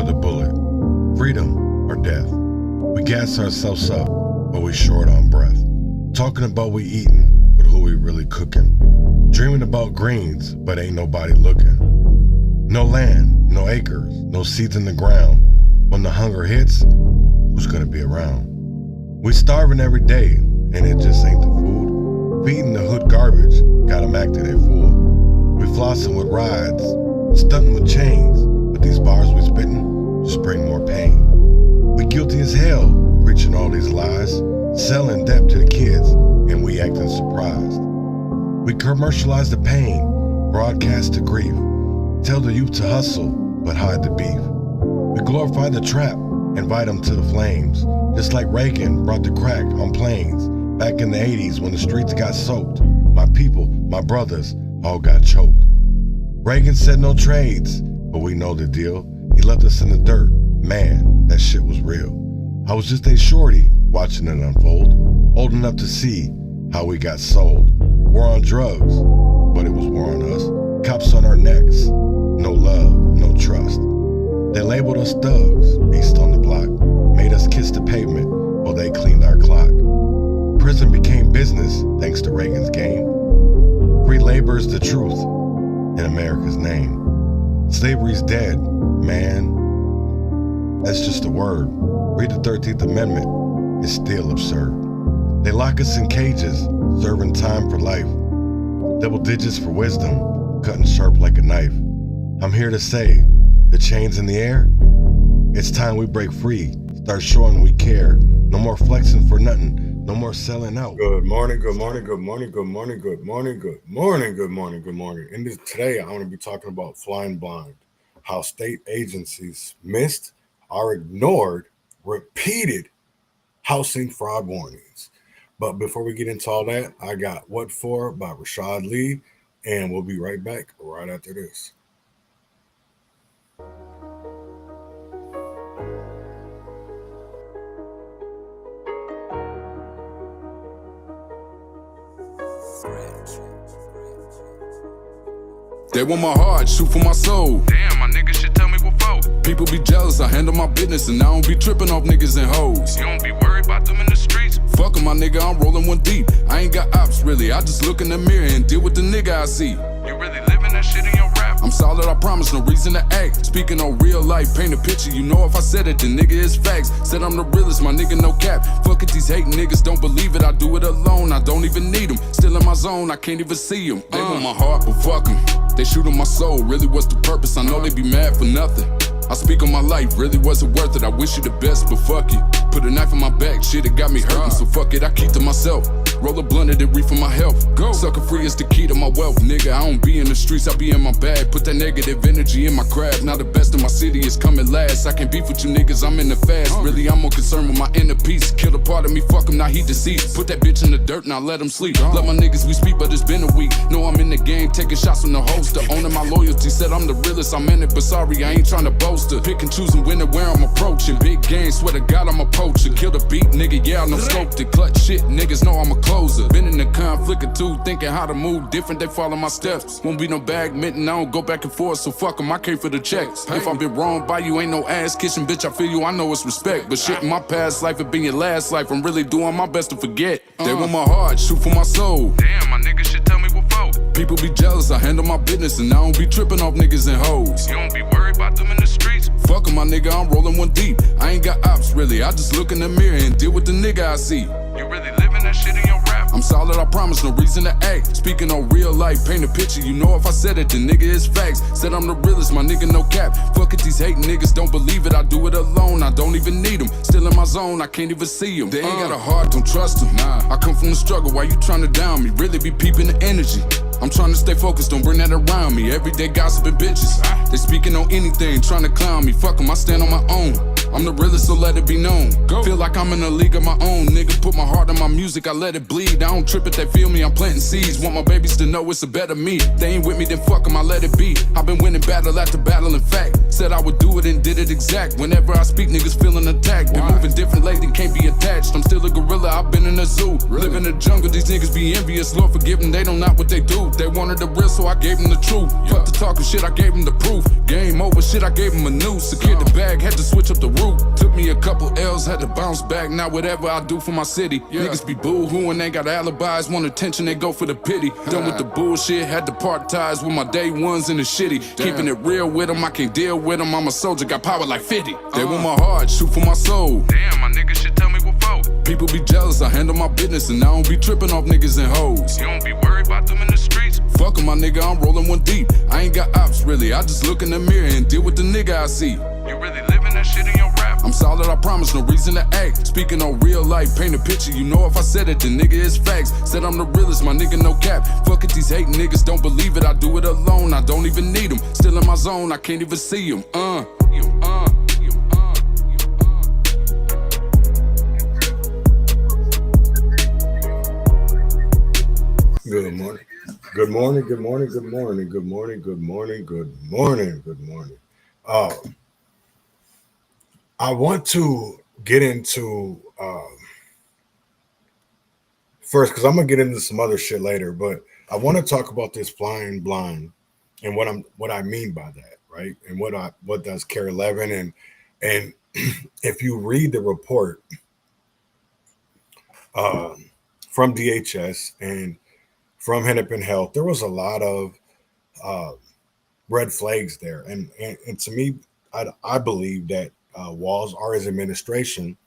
or the bullet, freedom or death. We gas ourselves up, but we short on breath. Talking about we eating, but who we really cooking. Dreaming about greens, but ain't nobody looking. No land, no acres, no seeds in the ground. When the hunger hits, who's gonna be around? We starving every day, and it just ain't the food. Feeding the hood garbage, got 'em acting a fool. We flossing with rides, stunting with chains, but these bars we spitting just bring more pain. We guilty as hell, preaching all these lies, selling debt to the kids, and we acting surprised. We commercialize the pain, broadcast the grief, tell the youth to hustle, but hide the beef. We glorify the trap, invite them to the flames, just like Reagan brought the crack on planes. Back in the 80s when the streets got soaked, my people, my brothers, all got choked. Reagan said no trades, but we know the deal. He left us in the dirt, man, that shit was real. I was just a shorty watching it unfold, old enough to see how we got sold. War on drugs, but it was war on us. Cops on our necks, no love, no trust. They labeled us thugs, beast on the block, made us kiss the pavement while they cleaned our clock. Prison became business thanks to Reagan's game. Free labor is the truth in America's name. Slavery's dead, man. That's just a word. Read the 13th Amendment, it's still absurd. They lock us in cages, serving time for life. Double digits for wisdom, cutting sharp like a knife. I'm here to say, the chains in the air, it's time we break free, start showing we care. No more flexing for nothing, no more selling out. Good morning, good morning, good morning, good morning, good morning, good morning, good morning, good morning. And today I want to be talking about flying blind, how state agencies missed or ignored repeated housing fraud warnings. But before we get into all that, I got What For by Rashad Lee, and we'll be right back right after this. They want my heart, shoot for my soul. Damn, my nigga should tell me what for. People be jealous, I handle my business, and I don't be tripping off niggas and hoes. You don't be worried about them in the streets? Fuck 'em, my nigga, I'm rolling one deep. I ain't got ops, really, I just look in the mirror and deal with the nigga I see. You really living that shit in your rap? I'm solid, I promise, no reason to act. Speaking on real life, paint a picture, you know if I said it, the nigga is facts. Said I'm the realest, my nigga no cap. Fuck it, these hating niggas don't believe it, I do it alone, I don't even need them. Still in my zone, I can't even see them. They want my heart, but fuck 'em. They shoot on my soul, really what's the purpose? I know they be mad for nothing. I speak on my life, really wasn't worth it. I wish you the best, but fuck it. Put a knife in my back, shit, it got me hurting, so fuck it, I keep to myself. Roll a blunt and reef for my health. Go. Sucker free is the key to my wealth, nigga. I don't be in the streets, I be in my bag. Put that negative energy in my crab. Now the best in my city is coming last. I can't beef with you niggas, I'm in the fast. Really, I'm more concerned with my inner peace. Kill a part of me, fuck him, now he deceased. Put that bitch in the dirt, now let him sleep. Let my niggas we speak, but it's been a week. Know I'm in the game, taking shots from the host. The owner my loyalty said I'm the realest. I'm in it, but sorry, I ain't trying to boast her. Pick and choose and win it where I'm approaching. Big game, swear to God I'm a poacher. Kill the beat, nigga, yeah, I know scoped it. Clutch shit, niggas know I'm a closer. Been in the conflict or two, thinking how to move different, they follow my steps. Won't be no badminton, I don't go back and forth, so fuck 'em, I came for the checks. If I've been wrong by you, ain't no ass kissing, bitch, I feel you, I know it's respect. But shit in my past life, it been your last life, I'm really doing my best to forget. They want my heart, shoot for my soul. Damn, my nigga should tell me what for. People be jealous, I handle my business, and I don't be tripping off niggas and hoes. You don't be worried about them in the streets? Fuck 'em, my nigga, I'm rolling one deep. I ain't got ops, really, I just look in the mirror and deal with the nigga I see. You really living that shit in your rap? I'm solid, I promise, no reason to act. Speaking on real life, paint a picture, you know if I said it, the nigga is facts. Said I'm the realest, my nigga no cap. Fuck it, these hating niggas don't believe it, I do it alone, I don't even need them. Still in my zone, I can't even see them. They ain't got a heart, don't trust them. Nah, I come from the struggle, why you trying to down me? Really be peeping the energy. I'm trying to stay focused, don't bring that around me. Everyday gossiping bitches, they speaking on anything, trying to clown me. Fuck 'em, I stand on my own. I'm the realest, so let it be known. Feel like I'm in a league of my own. Nigga, put my heart in my music, I let it bleed. I don't trip if they feel me, I'm planting seeds. Want my babies to know it's a better me. They ain't with me, then fuck them, I let it be. I've been winning battle after battle, in fact. Said I would do it and did it exact. Whenever I speak, niggas feeling attacked. Been moving different lately, can't be attached. I'm still a gorilla, I've been in a zoo. Live in the jungle, these niggas be envious. Lord forgive them, they don't know what they do. They wanted the real, so I gave them the truth. Fuck the talking shit, I gave them the proof. Game over, shit, I gave them a noose. Secured the bag, had to switch up the route. Took me a couple L's, had to bounce back. Now whatever I do for my city. Niggas be boo-hooing, they got alibis. Want attention, they go for the pity. Done with the bullshit, had to part ties with my day ones in the shitty. Keeping it real with them, I can't deal with them. I'm a soldier, got power like 50. They want my heart, shoot for my soul. Damn, my nigga should tell me what for. People be jealous, I handle my business, and I don't be tripping off niggas and hoes. You don't be worried about them in the streets. Fuck 'em, my nigga, I'm rolling one deep. I ain't got ops, really, I just look in the mirror and deal with the nigga I see. You really living that shit in your rap. I'm solid, I promise, no reason to act. Speaking on real life, paint a picture, you know if I said it, the nigga is facts. Said I'm the realest, my nigga no cap. Fuck it, these hating niggas don't believe it, I do it alone, I don't even need them. Still in my zone, I can't even see them, Good morning. Good morning. Good morning. Good morning. Good morning. Good morning. Good morning. Good morning. I want to get into first, because I'm gonna get into some other shit later, but I want to talk about this flying blind and what I mean by that, right? And what does CARE 11 and if you read the report from DHS and from Hennepin Health, there was a lot of red flags there. And to me, I believe that Walz, or his administration,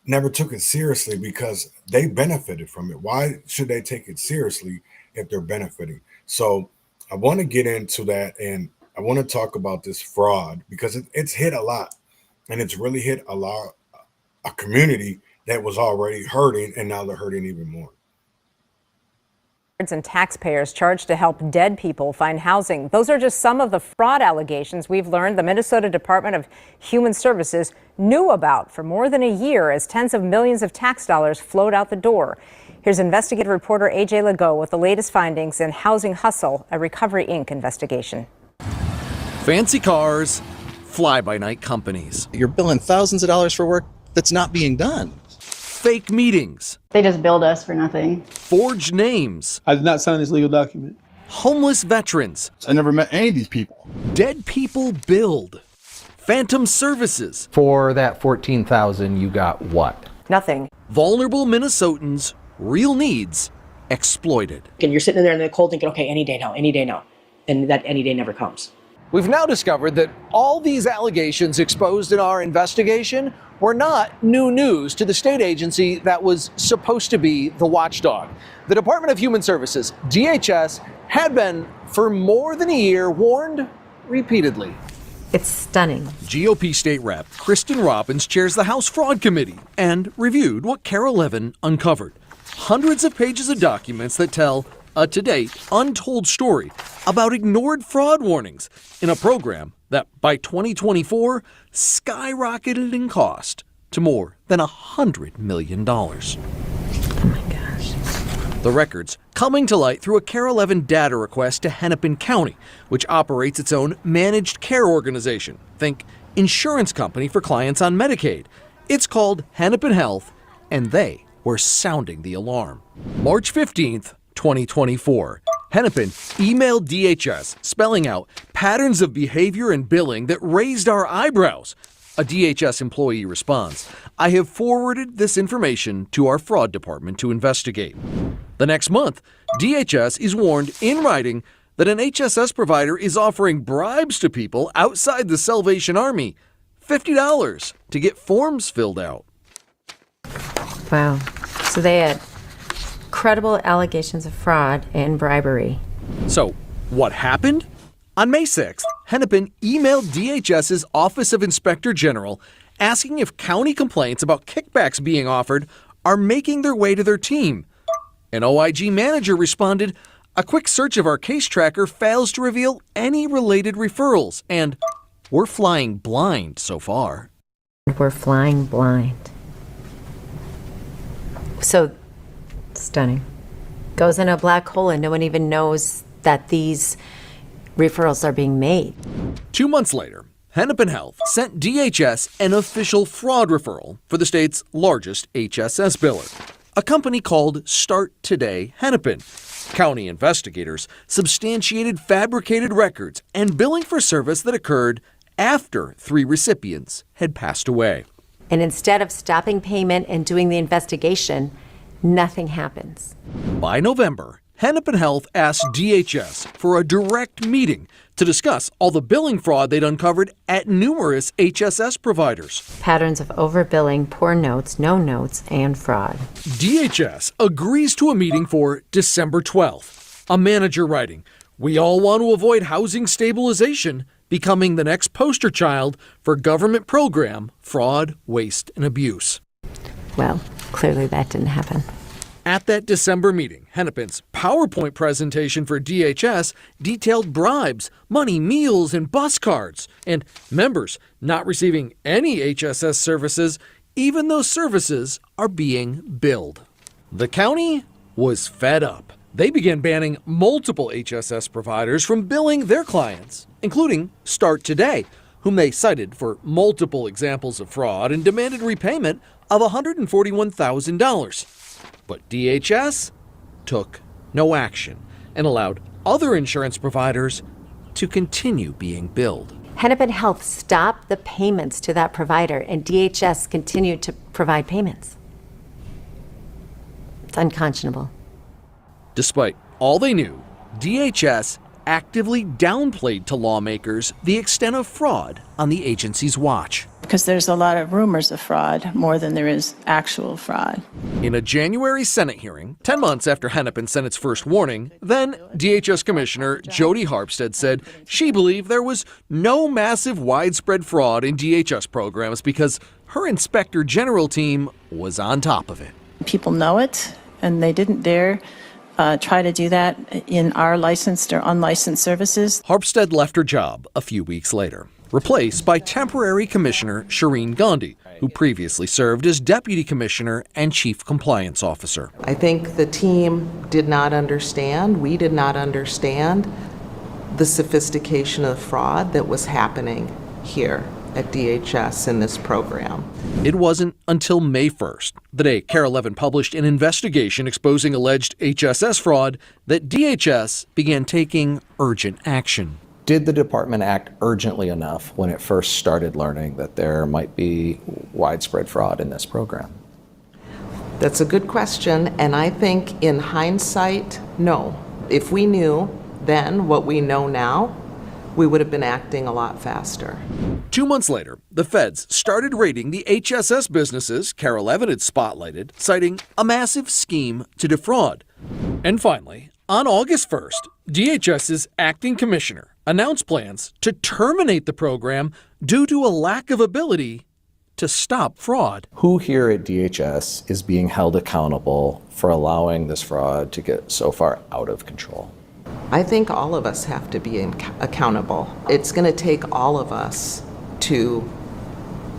never took it seriously because they benefited from it. Why should they take it seriously if they're benefiting? So I want to get into that, and I want to talk about this fraud because it's hit a lot, and it's really hit a community that was already hurting, and now they're hurting even more. And taxpayers charged to help dead people find housing. Those are just some of the fraud allegations we've learned the Minnesota Department of Human Services knew about for more than a year as tens of millions of tax dollars flowed out the door. Here's investigative reporter AJ Legault with the latest findings in Housing Hustle, a Recovery Inc. investigation. Fancy cars, fly-by-night companies. You're billing thousands of dollars for work that's not being done. Fake meetings. They just billed us for nothing. Forged names. I did not sign this legal document. Homeless veterans. I never met any of these people. Dead people billed. Phantom services. For that $14,000, you got what? Nothing. Vulnerable Minnesotans' real needs exploited. And you're sitting there in the cold thinking, okay, any day now. And that any day never comes. We've now discovered that all these allegations exposed in our investigation were not new news to the state agency that was supposed to be the watchdog. The Department of Human Services, DHS, had been, for more than a year, warned repeatedly. It's stunning. GOP State Rep Kristen Robbins chairs the House Fraud Committee and reviewed what CARE 11 uncovered. Hundreds of pages of documents that tell a to-date untold story about ignored fraud warnings in a program that by 2024 skyrocketed in cost to more than $100 million. Oh my gosh. The records coming to light through a CARE 11 data request to Hennepin County, which operates its own managed care organization. Think insurance company for clients on Medicaid. It's called Hennepin Health, and they were sounding the alarm. March 15th, 2024. Hennepin emailed DHS spelling out patterns of behavior and billing that raised our eyebrows. A DHS employee responds, "I have forwarded this information to our fraud department to investigate." The next month, DHS is warned in writing that an HSS provider is offering bribes to people outside the Salvation Army, $50 to get forms filled out. Wow. So they had credible allegations of fraud and bribery. So, what happened? On May 6th, Hennepin emailed DHS's Office of Inspector General asking if county complaints about kickbacks being offered are making their way to their team. An OIG manager responded, "A quick search of our case tracker fails to reveal any related referrals," and we're flying blind so far. We're flying blind. So stunning. Goes in a black hole and no one even knows that these referrals are being made. 2 months later, Hennepin Health sent DHS an official fraud referral for the state's largest HSS biller, a company called Start Today Hennepin. County investigators substantiated fabricated records and billing for service that occurred after 3 recipients had passed away. And instead of stopping payment and doing the investigation, nothing happens. By November, Hennepin Health asked DHS for a direct meeting to discuss all the billing fraud they'd uncovered at numerous HSS providers. Patterns of overbilling, poor notes, no notes, and fraud. DHS agrees to a meeting for December 12th. A manager writing, "We all want to avoid housing stabilization becoming the next poster child for government program fraud, waste, and abuse." Well, clearly that didn't happen. At that December meeting, Hennepin's PowerPoint presentation for DHS detailed bribes, money, meals, and bus cards, and members not receiving any HSS services, even though services are being billed. The county was fed up. They began banning multiple HSS providers from billing their clients, including Start Today, whom they cited for multiple examples of fraud and demanded repayment of $141,000. But DHS took no action and allowed other insurance providers to continue being billed. Hennepin Health stopped the payments to that provider, and DHS continued to provide payments. It's unconscionable. Despite all they knew, DHS actively downplayed to lawmakers the extent of fraud on the agency's watch. Because there's a lot of rumors of fraud more than there is actual fraud. In a January Senate hearing, 10 months after Hennepin sent its first warning, then DHS Commissioner Jody Harpstead said she believed there was no massive widespread fraud in DHS programs because her Inspector General team was on top of it. People know it, and they didn't dare try to do that in our licensed or unlicensed services. Harpstead left her job a few weeks later, replaced by temporary Commissioner Shireen Gandhi, who previously served as Deputy Commissioner and Chief Compliance Officer. I think the team did not understand, we did not understand the sophistication of fraud that was happening here at DHS in this program. It wasn't until May 1st, the day KARE 11 published an investigation exposing alleged HSS fraud, that DHS began taking urgent action. Did the department act urgently enough when it first started learning that there might be widespread fraud in this program? That's a good question, and I think in hindsight, no. If we knew then what we know now, we would have been acting a lot faster. 2 months later, the feds started raiding the HSS businesses KARE 11 had spotlighted, citing a massive scheme to defraud. And finally, on August 1st, DHS's acting commissioner announced plans to terminate the program due to a lack of ability to stop fraud. Who here at DHS is being held accountable for allowing this fraud to get so far out of control? I think all of us have to be accountable. It's going to take all of us to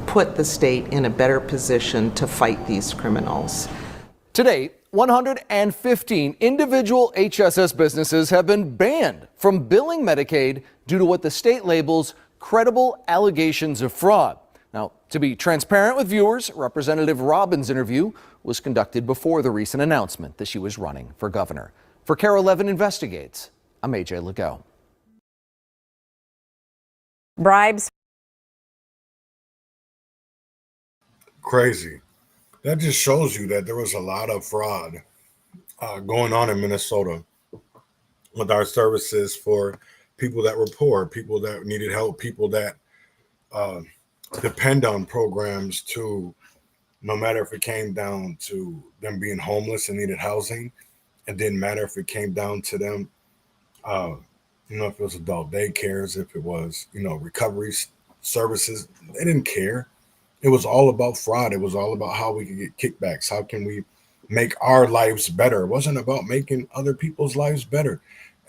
put the state in a better position to fight these criminals. To date, 115 individual HSS businesses have been banned from billing Medicaid due to what the state labels credible allegations of fraud. Now, to be transparent with viewers, Representative Robbins' interview was conducted before the recent announcement that she was running for governor. For KARE 11 Investigates, I'm AJ Legault. Bribes. Crazy. That just shows you that there was a lot of fraud going on in Minnesota with our services for people that were poor, people that needed help, people that depend on programs to, no matter if it came down to them being homeless and needed housing. It didn't matter if it came down to them, if it was adult daycares, if it was, recovery services, they didn't care. It was all about fraud. It was all about how we could get kickbacks. How can we make our lives better? It wasn't about making other people's lives better.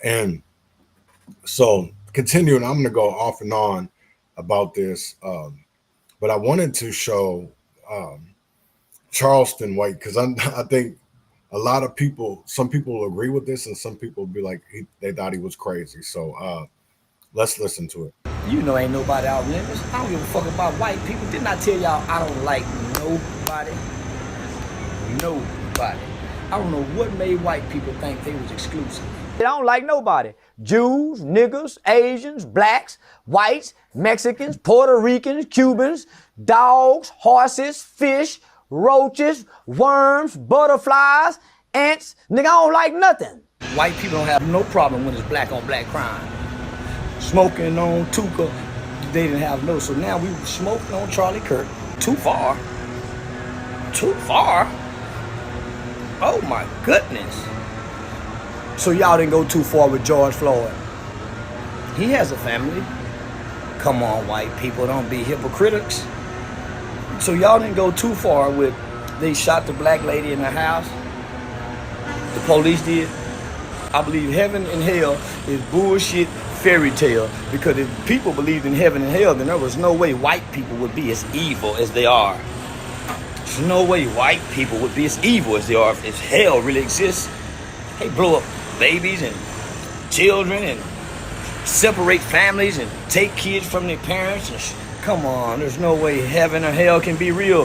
And so continuing, I'm going to go off and on about this, but I wanted to show Charleston White, because I think a lot of people, some people will agree with this and some people will be like, they thought he was crazy. So let's listen to it. You know ain't nobody out limits. I don't give a fuck about white people. Didn't I tell y'all I don't like nobody? Nobody. I don't know what made white people think they was exclusive. I don't like nobody. Jews, niggers, Asians, blacks, whites, Mexicans, Puerto Ricans, Cubans, dogs, horses, fish, roaches, worms, butterflies, ants. Nigga, I don't like nothing. White people don't have no problem when it's black on black crime. Smoking on Tuka, they didn't have no. So now we smoking on Charlie Kirk. Too far. Too far? Oh my goodness. So y'all didn't go too far with George Floyd. He has a family. Come on, white people, don't be hypocrites. So y'all didn't go too far with, they shot the black lady in the house. The police did. I believe heaven and hell is bullshit fairy tale, because if people believed in heaven and hell, then there was no way white people would be as evil as they are. There's no way white people would be as evil as they are if hell really exists. They blow up babies and children and separate families and take kids from their parents. And come on, there's no way heaven or hell can be real